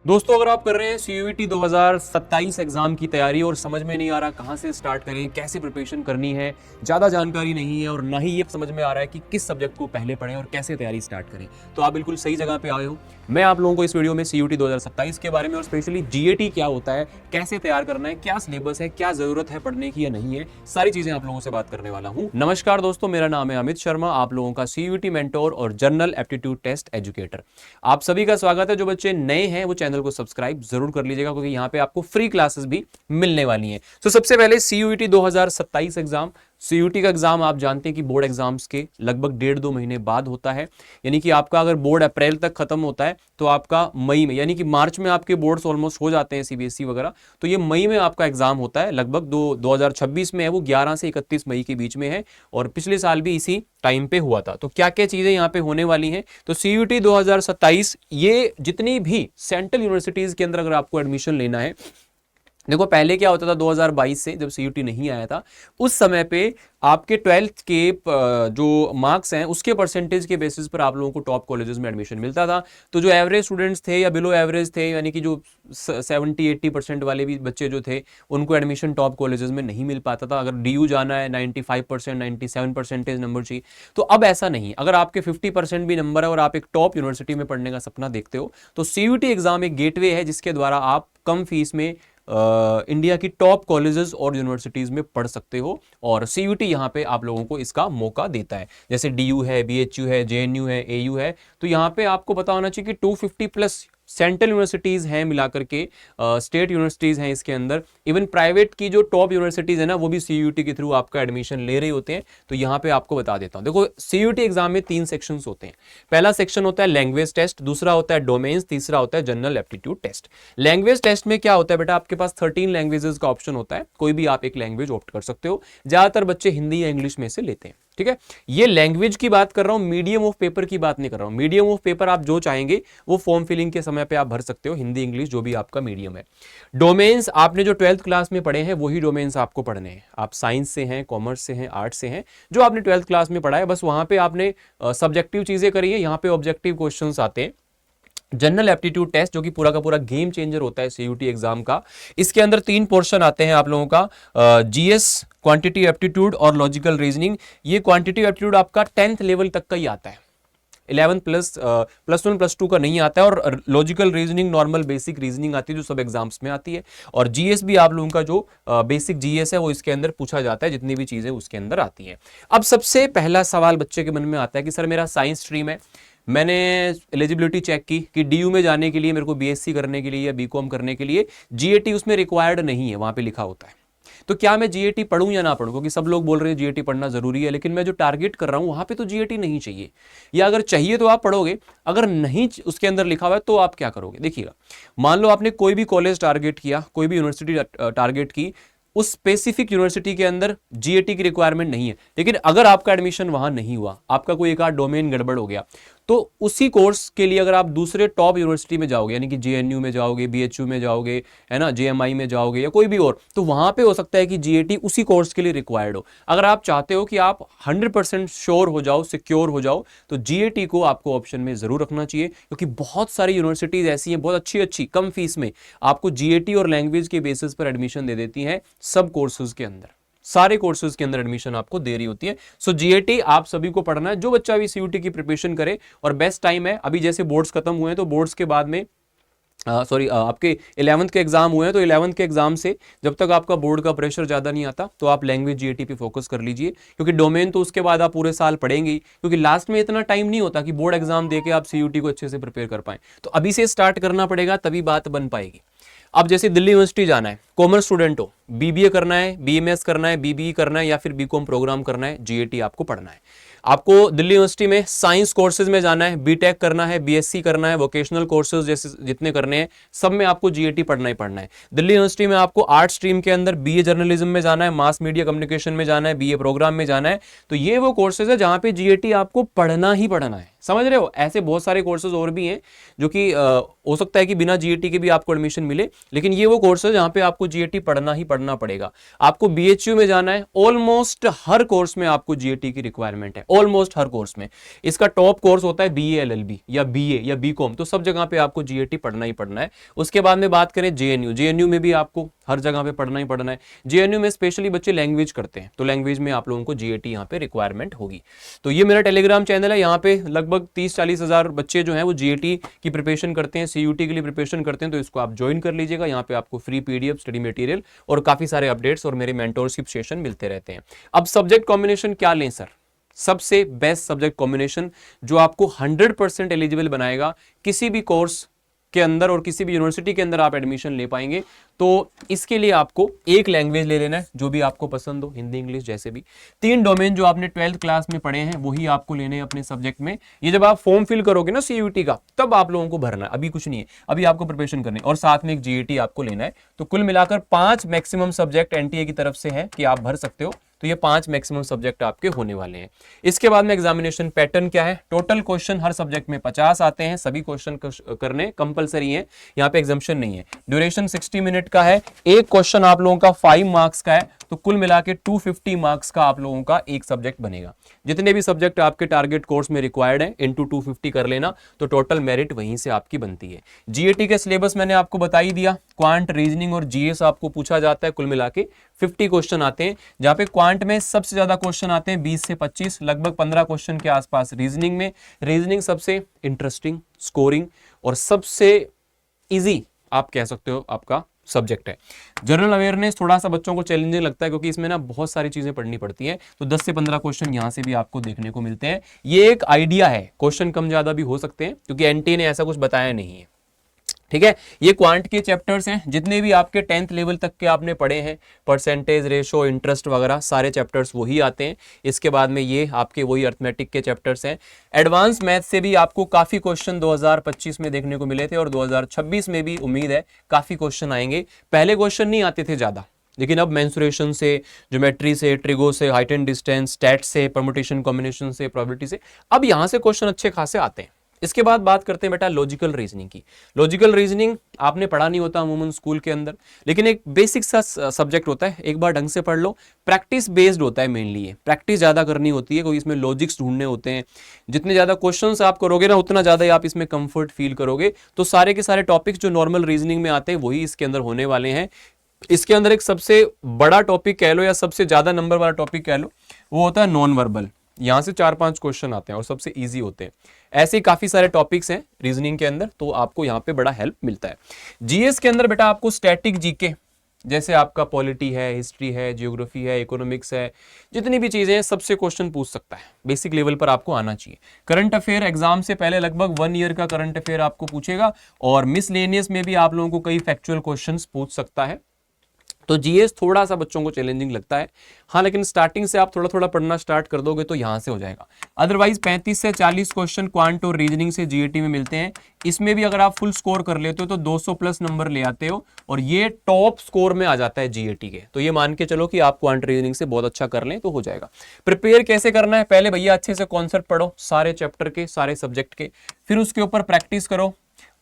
दोस्तों, अगर आप कर रहे हैं CUET 2027 एग्जाम की तैयारी और समझ में नहीं आ रहा कहाँ से स्टार्ट करें, कैसे प्रिपरेशन करनी है, ज़्यादा जानकारी नहीं है और ना ही ये समझ में आ रहा है कि किस सब्जेक्ट को पहले पढ़ें और कैसे तैयारी स्टार्ट करें, तो आप बिल्कुल सही जगह पे आए हो। मैं आप लोगों को इस वीडियो में CUET 2027 के बारे में और स्पेशली GAT क्या होता है, कैसे तैयार करना है, क्या सिलेबस है, क्या जरूरत है पढ़ने की या नहीं है, सारी चीजें आप लोगों से बात करने वाला हूँ। नमस्कार दोस्तों, मेरा नाम है अमित शर्मा, आप लोगों का CUET मेंटोर और जनरल एप्टीट्यूड टेस्ट एजुकेटर। आप सभी का स्वागत है। जो बच्चे नए हैं वो चैनल को सब्सक्राइब जरूर कर लीजिएगा क्योंकि यहाँ पे आपको फ्री क्लासेस भी मिलने वाली हैं। तो सबसे पहले CUET 2027 एग्जाम। CUET का एग्जाम आप जानते हैं कि बोर्ड एग्जाम्स के लगभग 1.5-2 महीने बाद होता है। यानी कि आपका अगर बोर्ड अप्रैल तक खत्म होता है तो आपका मई में, यानी कि मार्च में आपके बोर्ड्स ऑलमोस्ट हो जाते हैं CBSE वगैरह, तो ये मई में आपका एग्जाम होता है। लगभग 2026 में है, वो 11 से 31 मई के बीच में है और पिछले साल भी इसी टाइम पे हुआ था। तो क्या क्या चीजें यहाँ पे होने वाली हैं, तो CUET 2027 ये जितनी भी सेंट्रल यूनिवर्सिटीज के अंदर अगर आपको एडमिशन लेना है, देखो पहले क्या होता था 2022 से जब CUET नहीं आया था, उस समय पे आपके 12th के जो मार्क्स हैं उसके परसेंटेज के बेसिस पर आप लोगों को टॉप कॉलेजेस में एडमिशन मिलता था। तो जो एवरेज स्टूडेंट्स थे या बिलो एवरेज थे, यानी कि जो 70-80% वाले भी बच्चे जो थे, उनको एडमिशन टॉप कॉलेजेस में नहीं मिल पाता था। अगर DU जाना है 95% 97% नंबर चाहिए, तो अब ऐसा नहीं। अगर आपके 50% भी नंबर है और आप एक टॉप यूनिवर्सिटी में पढ़ने का सपना देखते हो, तो CUET एग्जाम एक गेटवे है जिसके द्वारा आप कम फीस में इंडिया की टॉप कॉलेजेस और यूनिवर्सिटीज में पढ़ सकते हो। और CUET यहाँ पे आप लोगों को इसका मौका देता है। जैसे DU है, BHU है, JNU है, AU है, तो यहाँ पे आपको पता होना चाहिए कि 250 प्लस सेंट्रल यूनिवर्सिटीज हैं मिला करके, स्टेट यूनिवर्सिटीज हैं इसके अंदर। इवन प्राइवेट की जो टॉप यूनिवर्सिटीज है ना, वो भी CUET के थ्रू आपका एडमिशन ले रहे होते हैं। तो यहाँ पे आपको बता देता हूँ। देखो CUET एग्जाम में 3 सेक्शंस होते हैं। पहला सेक्शन होता है लैंग्वेज टेस्ट, दूसरा होता है डोमेन्स, तीसरा होता है general aptitude test. Language test में क्या होता है बेटा, आपके पास 13 लैंग्वेजेस का ऑप्शन होता है, कोई भी आप एक लैंग्वेज ऑप्ट कर सकते हो। ज्यादातर बच्चे हिंदी या इंग्लिश में से लेते हैं, ठीक है। ये लैंग्वेज की बात कर रहा हूं, मीडियम ऑफ पेपर की बात नहीं कर रहा हूं। मीडियम ऑफ पेपर आप जो चाहेंगे वो फॉर्म फिलिंग के समय पे आप भर सकते हो, हिंदी इंग्लिश जो भी आपका मीडियम है। डोमेन्स आपने जो 12th क्लास में पढ़े हैं वही डोमेन्स आपको पढ़ने हैं। आप साइंस से हैं, कॉमर्स से हैं, आर्ट्स से हैं, जो आपने 12th क्लास में पढ़ा है बस वहां पे आपने सब्जेक्टिव चीजें करी है। यहाँ पे ऑब्जेक्टिव क्वेश्चंस आते हैं। जनरल एप्टीट्यूड टेस्ट जो कि पूरा का पूरा गेम चेंजर होता है CUET एग्जाम का, इसके अंदर 3 पोर्शन आते हैं आप लोगों का, GS, क्वांटिटी एप्टीट्यूड और लॉजिकल रीजनिंग। ये क्वांटिटी एप्टीट्यूड आपका 10th लेवल तक का ही आता है, 11 +1 +2 का नहीं आता है। और logical reasoning normal basic reasoning आती है जो सब एग्जाम्स में आती है। और GS भी आप लोगों का जो बेसिक GS है वो इसके अंदर पूछा जाता है, जितनी भी चीजें उसके अंदर आती हैं। अब सबसे पहला सवाल बच्चे के मन में आता है कि सर मेरा साइंस स्ट्रीम है, मैंने एलिजिबिलिटी चेक की कि DU में जाने के लिए मेरे को BSc करने के लिए या BCom करने के लिए GAT उसमें रिक्वायर्ड नहीं है, वहां पे लिखा होता है। तो क्या मैं GAT पढ़ूं या ना पढ़ूं, क्योंकि सब लोग बोल रहे हैं GAT पढ़ना जरूरी है, लेकिन मैं जो टारगेट कर रहा हूं वहां पे तो GAT नहीं चाहिए। या अगर चाहिए तो आप पढ़ोगे, अगर नहीं उसके अंदर लिखा हुआ है तो आप क्या करोगे। देखिएगा, मान लो आपने कोई भी कॉलेज टारगेट किया, कोई भी यूनिवर्सिटी टारगेट की, उस स्पेसिफिक यूनिवर्सिटी के अंदर GAT की रिक्वायरमेंट नहीं है, लेकिन अगर आपका एडमिशन वहां नहीं हुआ, आपका कोई एक आध डोमेन गड़बड़ हो गया, तो उसी कोर्स के लिए अगर आप दूसरे टॉप यूनिवर्सिटी में जाओगे, यानी कि JNU में जाओगे, BHU में जाओगे, है ना, JMI में जाओगे या कोई भी और, तो वहां पे हो सकता है कि GAT उसी कोर्स के लिए रिक्वायर्ड हो। अगर आप चाहते हो कि आप 100% श्योर हो जाओ, सिक्योर हो जाओ, तो GAT को आपको ऑप्शन में जरूर रखना चाहिए, क्योंकि बहुत सारी यूनिवर्सिटीज ऐसी हैं बहुत अच्छी अच्छी कम फीस में आपको GAT और लैंग्वेज के बेसिस पर एडमिशन दे देती हैं। सब कोर्सेज के अंदर, सारे कोर्सेज के अंदर एडमिशन आपको दे रही होती है। सो GAT आप सभी को पढ़ना है, जो बच्चा भी CUET की प्रिपरेशन करे। और बेस्ट टाइम है अभी, जैसे बोर्ड्स खत्म हुए हैं तो बोर्ड्स के बाद में आपके 11th के एग्जाम हुए हैं, तो 11th के एग्जाम से जब तक आपका बोर्ड का प्रेशर ज्यादा नहीं आता तो आप लैंग्वेज GAT पे फोकस कर लीजिए, क्योंकि डोमेन तो उसके बाद आप पूरे साल पढ़ेंगे ही, क्योंकि लास्ट में इतना टाइम नहीं होता कि बोर्ड एग्जाम देके आप CUET को अच्छे से प्रिपेयर कर पाए। तो अभी से स्टार्ट करना पड़ेगा, तभी बात बन पाएगी। अब जैसे दिल्ली यूनिवर्सिटी जाना है, कॉमर्स स्टूडेंट हो, BBA करना है, BMS करना है, BBE करना है या फिर BCom प्रोग्राम करना है, GAT आपको पढ़ना है। आपको दिल्ली यूनिवर्सिटी में साइंस कोर्सेज में जाना है, BTech करना है, BSc करना है, वोकेशनल कोर्सेज जैसे जितने करने हैं सब में आपको GAT पढ़ना ही पढ़ना है। दिल्ली यूनिवर्सिटी में आपको आर्ट स्ट्रीम के अंदर BA जर्नलिज्म में जाना है, मास मीडिया कम्युनिकेशन में जाना है, BA प्रोग्राम में जाना है, तो ये वो कोर्सेज है जहां पे GAT आपको पढ़ना ही पढ़ना है, समझ रहे हो? ऐसे बहुत सारे कोर्सेज और भी हैं जो कि हो सकता है कि बिना जीएटी के भी आपको एडमिशन मिले, लेकिन ये वो कोर्स है जहां पे आपको जीएटी पढ़ना ही पढ़ना पड़ेगा। आपको बीएचयू में जाना है, ऑलमोस्ट हर कोर्स में आपको जीएटी की रिक्वायरमेंट है, ऑलमोस्ट हर कोर्स में। इसका टॉप कोर्स होता है बीए एलएलबी या बीए या बीकॉम, तो सब जगह पे आपको जीएटी पढ़ना ही पढ़ना है। उसके बाद में बात करें जेएनयू, जेएनयू में भी आपको हर जगह पे पढ़ना ही पढ़ना है। जेएनयू में स्पेशली बच्चे लैंग्वेज करते हैं, तो लैंग्वेज में आप लोगों को जीएटी यहाँ पे रिक्वायरमेंट होगी। तो ये मेरा टेलीग्राम चैनल है, यहाँ पे लगभग 30-40 हजार बच्चे जो हैं वो जीएटी की प्रिपरेशन करते हैं, सीयूटी के लिए प्रिपरेशन करते हैं, तो इसको आप ज्वाइन कर लीजिएगा। यहाँ पे आपको फ्री पीडीएफ, स्टडी मटेरियल और काफी सारे अपडेट्स और मेरे मेंटोरशिप सेशन मिलते रहते हैं। अब सब्जेक्ट कॉम्बिनेशन क्या लें सर? सबसे बेस्ट सब्जेक्ट कॉम्बिनेशन जो आपको 100% एलिजिबल बनाएगा किसी भी कोर्स के अंदर और किसी भी यूनिवर्सिटी के अंदर आप एडमिशन ले पाएंगे, तो इसके लिए आपको एक लैंग्वेज ले लेना है जो भी आपको पसंद हो, हिंदी इंग्लिश जैसे भी। 3 डोमेन जो आपने 12th क्लास में पढ़े हैं वही आपको लेने हैं अपने सब्जेक्ट में। ये जब आप फॉर्म फिल करोगे ना सीयूटी का, तब आप लोगों को भरना है, अभी कुछ नहीं है, अभी आपको प्रिपरेशन करनी है और साथ में एक जीएटी आपको लेना है। तो कुल मिलाकर 5 मैक्सिमम सब्जेक्ट एनटीए की तरफ से है कि आप भर सकते हो, तो ये 5 मैक्सिमम सब्जेक्ट आपके होने वाले हैं। इसके बाद में एग्जामिनेशन पैटर्न क्या है? टोटल क्वेश्चन हर सब्जेक्ट में 50 आते हैं, सभी क्वेश्चन करने कंपलसरी है, यहाँ पे एग्जाम्पशन नहीं है। ड्यूरेशन 60 मिनट का है, एक क्वेश्चन आप लोगों का 5 मार्क्स का है, तो कुल मिला के 250 मार्क्स का आप लोगों का एक सब्जेक्ट बनेगा। जितने भी सब्जेक्ट आपके टारगेट कोर्स में रिक्वायर्ड है इनटू 250 कर लेना, तो टोटल मेरिट वहीं से आपकी बनती है। जीएटी के सिलेबस मैंने आपको बता ही दिया, क्वांट, रीजनिंग और जीएस आपको पूछा जाता है। कुल मिला के 50 क्वेश्चन आते हैं, जहां पे क्वांट में सबसे ज्यादा क्वेश्चन आते हैं 20 से 25, लगभग 15 क्वेश्चन के आसपास रीजनिंग में। रीजनिंग सबसे इंटरेस्टिंग, स्कोरिंग और सबसे इजी आप कह सकते हो आपका सब्जेक्ट है। जनरल अवेयरनेस थोड़ा सा बच्चों को चैलेंजिंग लगता है क्योंकि इसमें ना बहुत सारी चीजें पढ़नी पड़ती हैं, तो 10 से 15 क्वेश्चन यहां से भी आपको देखने को मिलते हैं। ये एक आइडिया है, क्वेश्चन कम ज्यादा भी हो सकते हैं क्योंकि एनटीए ने ऐसा कुछ बताया नहीं है, ठीक है। ये क्वांट के चैप्टर्स हैं, जितने भी आपके 10th लेवल तक के आपने पढ़े हैं, परसेंटेज, रेशो, इंटरेस्ट वगैरह सारे चैप्टर्स वही आते हैं। इसके बाद में ये आपके वही अर्थमेटिक के चैप्टर्स हैं। एडवांस मैथ से भी आपको काफी क्वेश्चन 2025 में देखने को मिले थे और 2026 में भी उम्मीद है काफी क्वेश्चन आएंगे। पहले क्वेश्चन नहीं आते थे ज्यादा, लेकिन अब मेंसुरेशन से, ज्योमेट्री से, ट्रिगो से, हाइट एंड डिस्टेंस, स्टैट से, परमुटेशन कॉम्बिनेशन से, प्रोबेबिलिटी से, अब यहां से क्वेश्चन अच्छे खासे आते हैं। इसके बाद बात करते हैं बेटा लॉजिकल रीजनिंग की। लॉजिकल रीजनिंग आपने पढ़ा नहीं होता अमूमन स्कूल के अंदर, लेकिन एक बेसिक सा सब्जेक्ट होता है, एक बार ढंग से पढ़ लो। प्रैक्टिस बेस्ड होता है मेनली, ये प्रैक्टिस ज्यादा करनी होती है क्योंकि इसमें लॉजिक्स ढूंढने होते हैं। जितने ज्यादा क्वेश्चंस आप करोगे ना, उतना ज्यादा ही आप इसमें कंफर्ट फील करोगे। तो सारे के सारे टॉपिक्स जो नॉर्मल रीजनिंग में आते हैं वही इसके अंदर होने वाले हैं। इसके अंदर एक सबसे बड़ा टॉपिक कह लो या सबसे ज्यादा नंबर वाला टॉपिक कह लो, वो होता है नॉन वर्बल। यहां से 4-5 क्वेश्चन आते हैं और सबसे इजी होते हैं। ऐसे ही काफी सारे टॉपिक्स हैं रीजनिंग के अंदर, तो आपको यहाँ पे बड़ा हेल्प मिलता है। जीएस के अंदर बेटा आपको स्टैटिक जीके, जैसे आपका पॉलिटी है, हिस्ट्री है, जियोग्राफी है, इकोनॉमिक्स है, जितनी भी चीजें हैं सबसे क्वेश्चन पूछ सकता है। बेसिक लेवल पर आपको आना चाहिए। करंट अफेयर एग्जाम से पहले लगभग 1 ईयर का करंट अफेयर आपको पूछेगा और मिसलेनियस में भी आप लोगों को कई फैक्चुअल क्वेश्चन पूछ सकता है। तो जीएस थोड़ा सा बच्चों को चैलेंजिंग लगता है, हाँ, लेकिन स्टार्टिंग से आप थोड़ा थोड़ा पढ़ना स्टार्ट कर दोगे तो यहां से हो जाएगा। अदरवाइज 35 से 40 क्वेश्चन क्वांट और रीजनिंग से जीएटी में मिलते हैं। इसमें भी अगर आप फुल स्कोर कर लेते हो तो 200 प्लस नंबर ले आते हो और ये टॉप स्कोर में आ जाता है जीएटी के। तो ये मान के चलो कि आप क्वांट रीजनिंग से बहुत अच्छा कर लें तो हो जाएगा। प्रिपेयर कैसे करना है? पहले भैया अच्छे से कॉन्सेप्ट पढ़ो सारे चैप्टर के, सारे सब्जेक्ट के, फिर उसके ऊपर प्रैक्टिस करो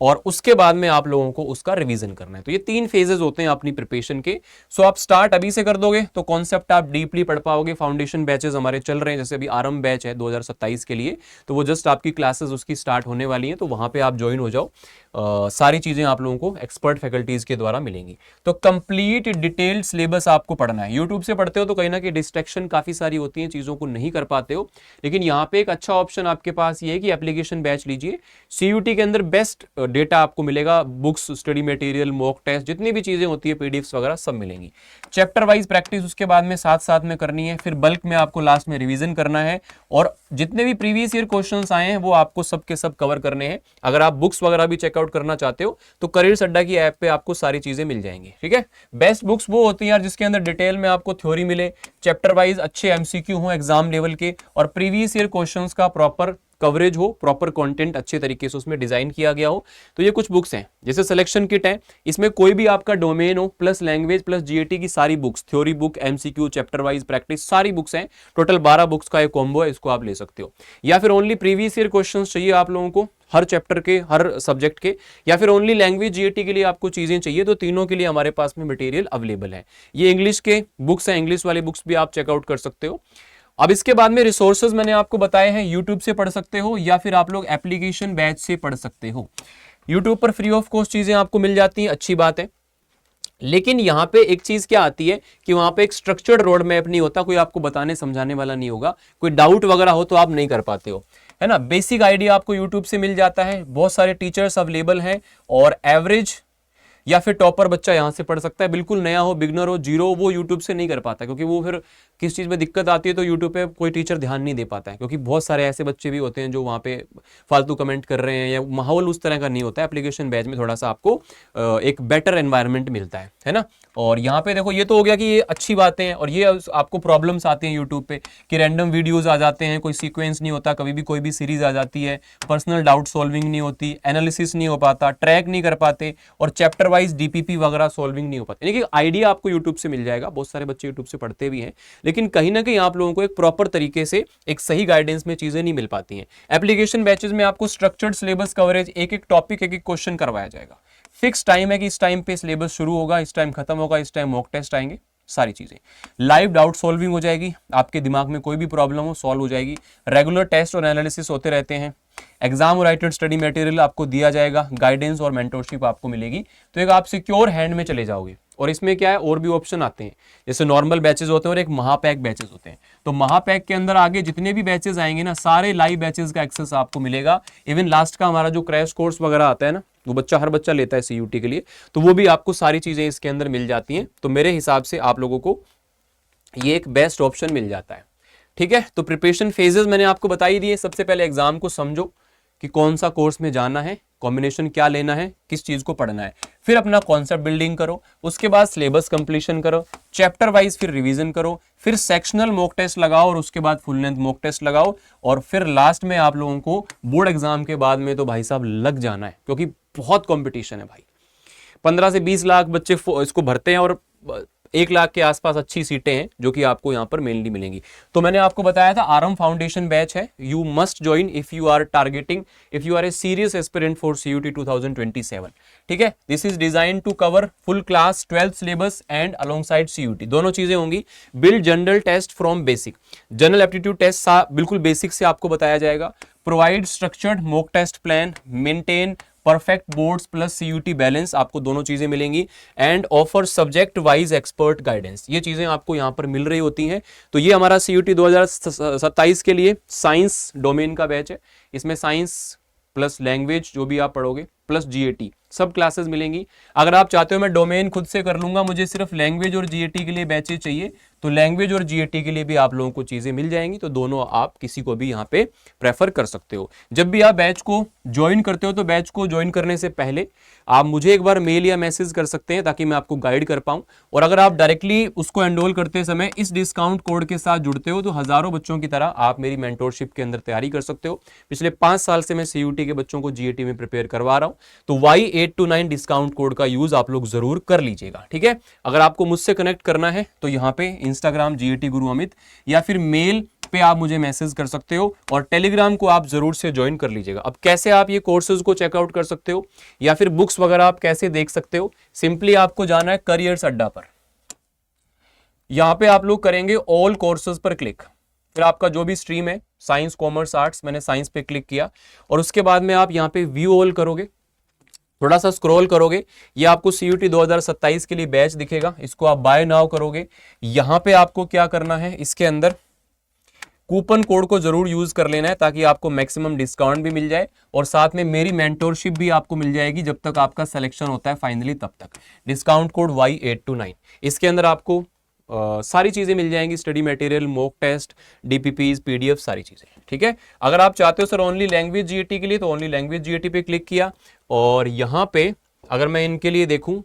और उसके बाद में आप लोगों को उसका रिवीजन करना है। तो ये 3 फेजेस होते हैं अपनी प्रिपरेशन के। सो आप स्टार्ट अभी से कर दोगे तो कॉन्सेप्ट आप डीपली पढ़ पाओगे। फाउंडेशन बैचेस हमारे चल रहे हैं, जैसे अभी आरंभ बैच है 2027 के लिए, तो वो जस्ट आपकी क्लासेस उसकी स्टार्ट होने वाली हैं, तो वहां पे आप ज्वाइन हो जाओ। सारी चीजें आप लोगों को एक्सपर्ट फैकल्टीज के द्वारा मिलेंगी। तो कंप्लीट डिटेल्ड सिलेबस आपको पढ़ना है। यूट्यूब से पढ़ते हो तो कहीं ना कहीं डिस्ट्रैक्शन काफी सारी होती है, चीजों को नहीं कर पाते हो, लेकिन यहाँ पे एक अच्छा ऑप्शन आपके पास ये है कि एप्लीकेशन बैच लीजिए। सीयूटी के अंदर बेस्ट डेटा आपको मिलेगा, books, study material, mock test, जितनी भी चीजें होती है, पीडीएफ्स वगैरह सब मिलेंगी। चैप्टर वाइज प्रैक्टिस उसके बाद में साथ साथ में करनी है, फिर बल्क में आपको लास्ट में रिवीजन करना है और जितने भी प्रीवियस ईयर क्वेश्चंस आए हैं वो आपको सब के सब कवर करने हैं। अगर आप बुक्स वगैरह भी चेकआउट करना चाहते हो तो करियर अड्डा की ऐप पे आपको सारी चीजें मिल जाएंगी, ठीक है। बेस्ट बुक्स वो होती हैं यार जिसके अंदर डिटेल में आपको थ्योरी मिले, चैप्टर वाइज अच्छे एमसीक्यू हो एग्जाम लेवल के और प्रीवियस ईयर क्वेश्चंस का प्रॉपर कवरेज हो, प्रॉपर कंटेंट अच्छे तरीके से उसमें डिजाइन किया गया हो। तो ये कुछ बुक्स हैं, जैसे सिलेक्शन किट है, इसमें कोई भी आपका डोमेन हो प्लस लैंग्वेज प्लस जीएटी की सारी books, theory book, MCQ, chapter wise practice, सारी बुक्स हैं। टोटल 12 बुक्स का एक कॉम्बो है, इसको आप ले सकते हो। या फिर ओनली प्रीवियस ईयर क्वेश्चंस चाहिए आप लोगों को हर चैप्टर के, हर सब्जेक्ट के, या फिर ओनली लैंग्वेज जीएटी के लिए आपको चीजें चाहिए, तो तीनों के लिए हमारे पास में मटेरियल अवेलेबल है। ये इंग्लिश के बुक्स हैं, इंग्लिश वाली बुक्स भी आप चेकआउट कर सकते हो। अब इसके बाद में रिसोर्सेज मैंने आपको बताए हैं, यूट्यूब से पढ़ सकते हो या फिर आप लोग एप्लीकेशन बैच से पढ़ सकते हो। यूट्यूब पर फ्री ऑफ कॉस्ट चीजें आपको मिल जाती हैं, अच्छी बात है। लेकिन यहाँ पे एक चीज क्या आती है कि वहां पे एक स्ट्रक्चर्ड रोड मैप नहीं होता, कोई आपको बताने समझाने वाला नहीं होगा, कोई डाउट वगैरह हो तो आप नहीं कर पाते हो, है ना। बेसिक आइडिया आपको यूट्यूब से मिल जाता है, बहुत सारे टीचर्स अवेलेबल हैं, और एवरेज या फिर टॉपर बच्चा यहां से पढ़ सकता है। बिल्कुल नया हो, बिगनर हो, जीरो, वो यूट्यूब से नहीं कर पाता, क्योंकि वो फिर किस चीज़ में दिक्कत आती है तो यूट्यूब पे कोई टीचर ध्यान नहीं दे पाता है, क्योंकि बहुत सारे ऐसे बच्चे भी होते हैं जो वहाँ पे फालतू कमेंट कर रहे हैं, या माहौल उस तरह का नहीं होता है। एप्लीकेशन बैच में थोड़ा सा आपको एक बेटर एनवायरनमेंट मिलता है ना। और यहाँ पे देखो, ये तो हो गया कि ये अच्छी बातें हैं, और ये आपको प्रॉब्लम्स आती हैं यूट्यूब पे कि रैंडम वीडियोस आ जाते हैं, कोई सीक्वेंस नहीं होता, कभी भी कोई भी सीरीज आ जाती है, पर्सनल डाउट सॉल्विंग नहीं होती, एनालिसिस नहीं हो पाता, ट्रैक नहीं कर पाते, और चैप्टर वाइज डीपीपी वगैरह सॉल्विंग नहीं हो पाती। यानी कि आइडिया आपको यूट्यूब से मिल जाएगा, बहुत सारे बच्चे यूट्यूब से पढ़ते भी हैं, लेकिन कहीं ना कहीं आप लोगों को एक प्रॉपर तरीके से एक सही गाइडेंस में चीजें नहीं मिल पाती हैं। एप्लीकेशन बैचेस में आपको स्ट्रक्चर्ड सिलेबस कवरेज, एक एक टॉपिक, एक एक क्वेश्चन करवाया जाएगा। फिक्स टाइम है कि इस टाइम पे सिलेबस शुरू होगा, इस टाइम खत्म होगा, इस टाइम मॉक टेस्ट आएंगे, सारी चीजें। लाइव डाउट सॉल्विंग हो जाएगी, आपके दिमाग में कोई भी प्रॉब्लम हो सॉल्व हो जाएगी। रेगुलर टेस्ट और एनालिसिस होते रहते हैं। एग्जाम ओरिएंटेड स्टडी मटेरियल आपको दिया जाएगा, गाइडेंस और मेंटरशिप आपको मिलेगी, तो एक आप सिक्योर हैंड में चले जाओगे। और इसमें क्या है, और भी ऑप्शन आते हैं, जैसे नॉर्मल बैचेस होते हैं और एक महापैक बैचेस होते हैं। तो महापैक के अंदर आगे जितने भी बैचेस आएंगे ना, सारे लाइव बैचेस का एक्सेस आपको मिलेगा। इवन लास्ट का हमारा जो क्रैश कोर्स वगैरह आता है ना, वो हर बच्चा लेता है सीयूटी के लिए, तो वो भी आपको सारी चीजें इसके अंदर मिल जाती हैं। तो मेरे हिसाब से आप लोगों को ये एक बेस्ट ऑप्शन मिल जाता है। ठीक है, तो प्रिपरेशन फेजेस मैंने आपको बता ही दिए। सबसे पहले एग्जाम को समझो कि कौन सा कोर्स में जाना है, कॉम्बिनेशन क्या लेना है, किस चीज को पढ़ना है, फिर अपना कॉन्सेप्ट बिल्डिंग करो, उसके बाद सिलेबस कंप्लीशन करो, चैप्टर वाइज फिर रिवीजन करो, फिर सेक्शनल मॉक टेस्ट लगाओ, और उसके बाद फुल लेंथ मॉक टेस्ट लगाओ, और फिर लास्ट में आप लोगों को बोर्ड एग्जाम के बाद में तो भाई साहब लग जाना है, क्योंकि बहुत कंपटीशन है भाई। 15 से 20 लाख बच्चे इसको भरते हैं, और 1 लाख के आसपास अच्छी सीटें हैं जो कि आपको यहाँ पर मेनली मिलेंगी। तो मैंने आपको बताया था आरएम फाउंडेशन बैच है, you must join if you are targeting, if you are a serious aspirant for CUET 2027। ठीक है, this is design to cover full class 12th syllabus and alongside CUET, दोनों चीजें होंगी। Build general test from basic, general aptitude test बिल्कुल basic से आपको बताया जाएगा। Provide structured mock test plan, maintain perfect boards plus CUET balance, आपको दोनों चीजें मिलेंगी। And offer subject wise expert guidance, ये चीजें आपको यहां पर मिल रही होती हैं। तो ये हमारा सीयूटी 2027 के लिए साइंस डोमेन का बैच है। इसमें साइंस प्लस लैंग्वेज जो भी आप पढ़ोगे प्लस जीएटी सब क्लासेस मिलेंगी। अगर आप चाहते हो मैं डोमेन खुद से कर लूंगा, मुझे सिर्फ लैंग्वेज और जीएटी के लिए बैचेज चाहिए, तो लैंग्वेज और जीएटी के लिए भी आप लोगों को चीजें मिल जाएंगी। तो दोनों आप किसी को भी यहाँ पे प्रेफर कर सकते हो। जब भी आप बैच को ज्वाइन करते हो तो बैच को ज्वाइन करने से पहले आप मुझे एक बार मेल या मैसेज कर सकते हैं, ताकि मैं आपको गाइड कर पाऊं। और अगर आप डायरेक्टली उसको एनरोल करते समय इस डिस्काउंट कोड के साथ जुड़ते हो, तो हजारों बच्चों की तरह आप मेरी मेंटोरशिप के अंदर तैयारी कर सकते हो। पिछले 5 साल से मैं सीयूटी के बच्चों को जीएटी में प्रिपेयर करवा रहा हूं, तो Y829 डिस्काउंट कोड का यूज आप लोग जरूर कर लीजिएगा। ठीक है, अगर आपको मुझसे कनेक्ट करना है तो यहाँ पे इंस्टाग्राम जीएटी गुरु अमित, या फिर मेल पे आप मुझे मैसेज कर सकते हो, और टेलीग्राम को आप जरूर से ज्वाइन कर लीजिएगा। अब कैसे आप ये कोर्सेज को चेकआउट कर सकते हो, या फिर बुक्स वगैरह आप कैसे देख सकते हो, सिंपली आपको जाना है करियर्स अड्डा पर। यहां पे आप लोग करेंगे ऑल कोर्सेज पर क्लिक, फिर आपका जो भी स्ट्रीम है साइंस कॉमर्स आर्ट्स, मैंने साइंस पे क्लिक किया, और उसके बाद में आप यहाँ पे व्यू ऑल करोगे, थोड़ा सा स्क्रॉल करोगे, ये आपको सीयूटी 2027 के लिए बैच दिखेगा, इसको आप बाय नाउ करोगे। यहां पे आपको क्या करना है, इसके अंदर कूपन कोड को जरूर यूज कर लेना है, ताकि आपको मैक्सिमम डिस्काउंट भी मिल जाए, और साथ में मेरी मेंटोरशिप भी आपको मिल जाएगी जब तक आपका सिलेक्शन होता है फाइनली, तब तक। डिस्काउंट कोड Y829, इसके अंदर आपको सारी चीजें मिल जाएंगी, study material, mock test, DPPs, PDF, सारी चीजें। ठीक है, अगर आप चाहते हो सर ओनली लैंग्वेज जीएटी के लिए, तो ओनली लैंग्वेज जीएटी पे क्लिक किया, और यहां पे अगर मैं इनके लिए देखूं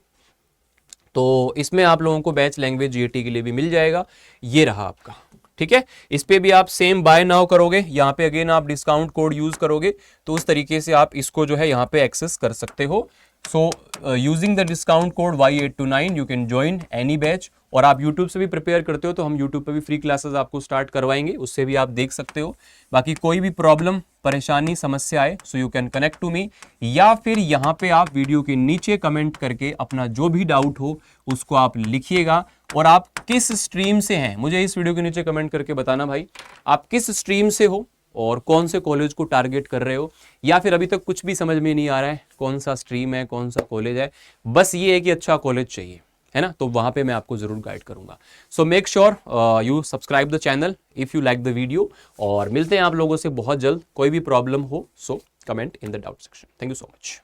तो इसमें आप लोगों को बैच लैंग्वेज जीएटी के लिए भी मिल जाएगा। ये रहा आपका, ठीक है। इस पे भी आप सेम बाय नाउ करोगे, यहाँ पे अगेन आप डिस्काउंट कोड यूज करोगे तो उस तरीके से आप इसको जो है यहाँ पे एक्सेस कर सकते हो। So using the discount code Y829 you can join any batch. और आप YouTube से भी प्रिपेयर करते हो तो हम YouTube पे भी फ्री क्लासेस आपको स्टार्ट करवाएंगे, उससे भी आप देख सकते हो। बाकी कोई भी प्रॉब्लम, परेशानी, समस्या आए so you can connect to me, या फिर यहाँ पे आप वीडियो के नीचे कमेंट करके अपना जो भी डाउट हो उसको आप लिखिएगा। और आप किस स्ट्रीम से हैं मुझे इस वीडियो के नीचे कमेंट करके बताना भाई, आप किस स्ट्रीम से हो और कौन से कॉलेज को टारगेट कर रहे हो, या फिर अभी तक कुछ भी समझ में नहीं आ रहा है कौन सा स्ट्रीम है, कौन सा कॉलेज है, बस ये है कि अच्छा कॉलेज चाहिए, है ना, तो वहां पे मैं आपको जरूर गाइड करूंगा। So make sure you subscribe the channel if you like the video, और मिलते हैं आप लोगों से बहुत जल्द। कोई भी प्रॉब्लम हो so comment in the doubt section. Thank you so much.